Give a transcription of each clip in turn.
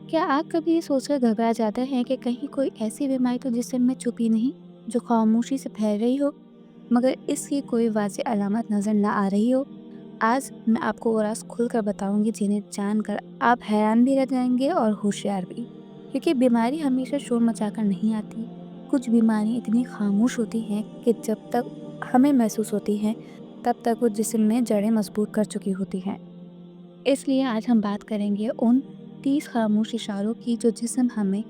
کیا آپ کبھی یہ سوچ کر گھبرا جاتے ہیں کہ کہیں کوئی ایسی بیماری تو جسم میں چھپی نہیں، جو خاموشی سے پھیل رہی ہو مگر اس کی کوئی واضح علامت نظر نہ آ رہی ہو؟ آج میں آپ کو وہ راز کھل کر بتاؤں گی جنہیں جان کر آپ حیران بھی رہ جائیں گے اور ہوشیار بھی، کیونکہ بیماری ہمیشہ شور مچا کر نہیں آتی۔ کچھ بیماریاں اتنی خاموش ہوتی ہیں کہ جب تک ہمیں محسوس ہوتی ہیں تب تک وہ جسم میں جڑیں مضبوط کر چکی ہوتی ہیں۔ اس لیے آج ہم بات کریں گے ان 30 خاموش اشاروں کی جو جسم ہمیں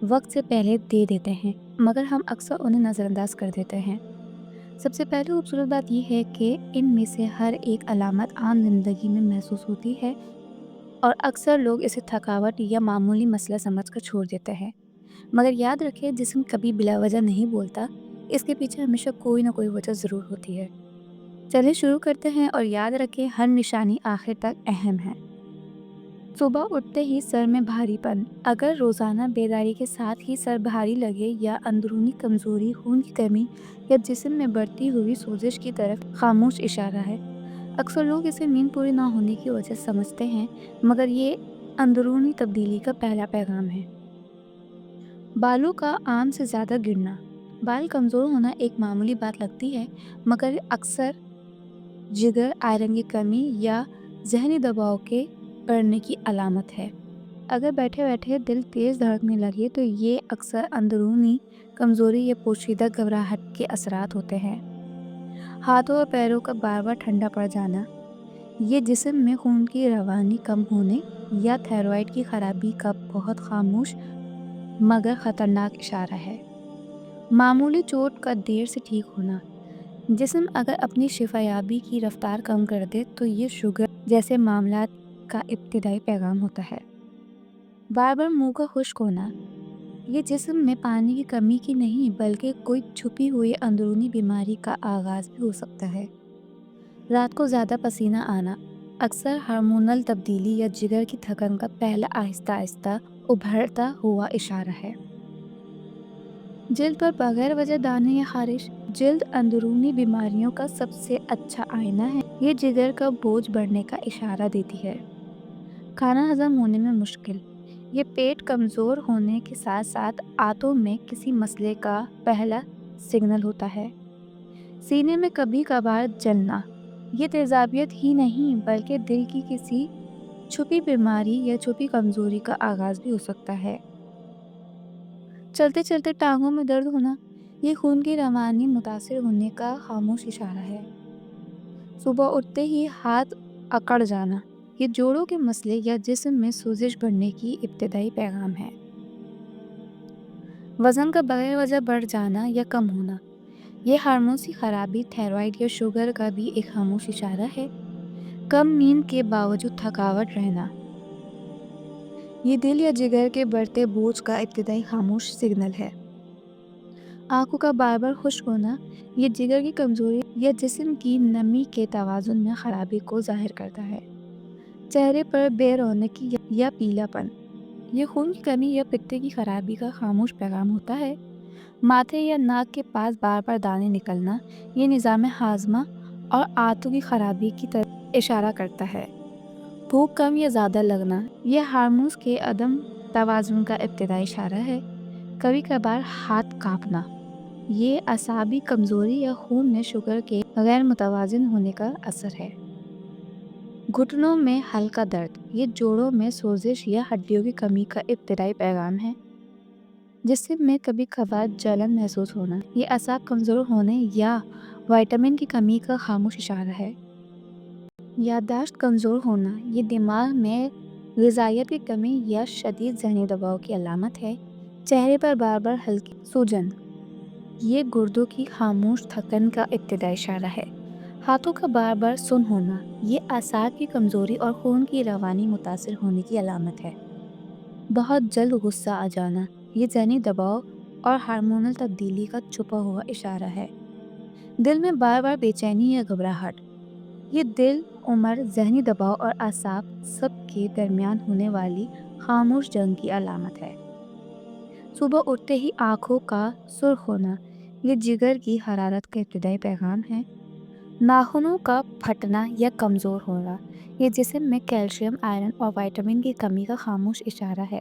وقت سے پہلے دے دیتے ہیں مگر ہم اکثر انہیں نظر انداز کر دیتے ہیں۔ سب سے پہلے خوبصورت بات یہ ہے کہ ان میں سے ہر ایک علامت عام زندگی میں محسوس ہوتی ہے اور اکثر لوگ اسے تھکاوٹ یا معمولی مسئلہ سمجھ کر چھوڑ دیتے ہیں، مگر یاد رکھیں جسم کبھی بلا وجہ نہیں بولتا، اس کے پیچھے ہمیشہ کوئی نہ کوئی وجہ ضرور ہوتی ہے۔ چلیں شروع کرتے ہیں اور یاد رکھیں ہر نشانی آخر تک اہم ہے۔ صبح اٹھتے ہی سر میں بھاری پن، اگر روزانہ بیداری کے ساتھ ہی سر بھاری لگے یا اندرونی کمزوری، خون کی کمی یا جسم میں بڑھتی ہوئی سوزش کی طرف خاموش اشارہ ہے۔ اکثر لوگ اسے نیند پوری نہ ہونے کی وجہ سمجھتے ہیں مگر یہ اندرونی تبدیلی کا پہلا پیغام ہے۔ بالوں کا عام سے زیادہ گرنا، بال کمزور ہونا ایک معمولی بات لگتی ہے مگر اکثر جگر، آئرن کی کمی یا ذہنی دباؤ کے بڑھنے کی علامت ہے۔ اگر بیٹھے بیٹھے دل تیز دھڑکنے لگے تو یہ اکثر اندرونی کمزوری یا پوشیدہ گھبراہٹ کے اثرات ہوتے ہیں۔ ہاتھوں اور پیروں کا بار بار ٹھنڈا پڑ جانا، یہ جسم میں خون کی روانی کم ہونے یا تھائرائیڈ کی خرابی کا بہت خاموش مگر خطرناک اشارہ ہے۔ معمولی چوٹ کا دیر سے ٹھیک ہونا، جسم اگر اپنی شفا یابی کی رفتار کم کر دے تو یہ شوگر جیسے معاملات کا ابتدائی پیغام ہوتا ہے۔ بار بار منہ کا خشک ہونا، یہ جسم میں پانی کی کمی کی نہیں بلکہ کوئی چھپی ہوئی اندرونی بیماری کا آغاز بھی ہو سکتا ہے۔ رات کو زیادہ پسینہ آنا، اکثر ہارمونل تبدیلی یا جگر کی تھکن کا پہلا آہستہ آہستہ ابھرتا ہوا اشارہ ہے۔ جلد پر بغیر وجہ دانے یا خارش، جلد اندرونی بیماریوں کا سب سے اچھا آئینہ ہے، یہ جگر کا بوجھ بڑھنے کا اشارہ دیتی ہے۔ کھانا ہضم ہونے میں مشکل، یہ پیٹ کمزور ہونے کے ساتھ ساتھ آنتوں میں کسی مسئلے کا پہلا سگنل ہوتا ہے۔ سینے میں کبھی کبھار جلنا، یہ تیزابیت ہی نہیں بلکہ دل کی کسی چھپی بیماری یا چھپی کمزوری کا آغاز بھی ہو سکتا ہے۔ چلتے چلتے ٹانگوں میں درد ہونا، یہ خون کی روانی متاثر ہونے کا خاموش اشارہ ہے۔ صبح اٹھتے ہی ہاتھ اکڑ جانا، یہ جوڑوں کے مسئلے یا جسم میں سوزش بڑھنے کی ابتدائی پیغام ہے۔ وزن کا بغیر وجہ بڑھ جانا یا کم ہونا، یہ ہارمونز کی خرابی، تھائرائیڈ یا شوگر کا بھی ایک خاموش اشارہ ہے۔ کم نیند کے باوجود تھکاوٹ رہنا، یہ دل یا جگر کے بڑھتے بوجھ کا ابتدائی خاموش سگنل ہے۔ آنکھوں کا بار بار خشک ہونا، یہ جگر کی کمزوری یا جسم کی نمی کے توازن میں خرابی کو ظاہر کرتا ہے۔ چہرے پر بے رونقی یا پیلا پن، یہ خون کی کمی یا پتے کی خرابی کا خاموش پیغام ہوتا ہے۔ ماتھے یا ناک کے پاس بار بار دانے نکلنا، یہ نظام ہاضمہ اور آنتوں کی خرابی کی طرف اشارہ کرتا ہے۔ بھوک کم یا زیادہ لگنا، یہ ہارمونز کے عدم توازن کا ابتدائی اشارہ ہے۔ کبھی کبھار ہاتھ کانپنا، یہ اعصابی کمزوری یا خون میں شوگر کے غیر متوازن ہونے کا اثر ہے۔ گھٹنوں میں ہلکا درد، یہ جوڑوں میں سوزش یا ہڈیوں کی کمی کا ابتدائی پیغام ہے۔ جسم میں کبھی کبھار جلن محسوس ہونا، یہ اعصاب کمزور ہونے یا وٹامن کی کمی کا خاموش اشارہ ہے۔ یادداشت کمزور ہونا، یہ دماغ میں غذائیت کی کمی یا شدید ذہنی دباؤ کی علامت ہے۔ چہرے پر بار بار ہلکی سوجن، یہ گردوں کی خاموش تھکن کا ابتدائی اشارہ ہے۔ ہاتھوں کا بار بار سن ہونا، یہ اعصاب کی کمزوری اور خون کی روانی متاثر ہونے کی علامت ہے۔ بہت جلد غصہ آ جانا، یہ ذہنی دباؤ اور ہارمونل تبدیلی کا چھپا ہوا اشارہ ہے۔ دل میں بار بار بے چینی یا گھبراہٹ، یہ دل، عمر، ذہنی دباؤ اور اعصاب سب کے درمیان ہونے والی خاموش جنگ کی علامت ہے۔ صبح اٹھتے ہی آنکھوں کا سرخ ہونا، یہ جگر کی حرارت کا ابتدائی پیغام ہے۔ ناخنوں کا پھٹنا یا کمزور ہونا، یہ جسم میں کیلشیم، آئرن اور وٹامن کی کمی کا خاموش اشارہ ہے۔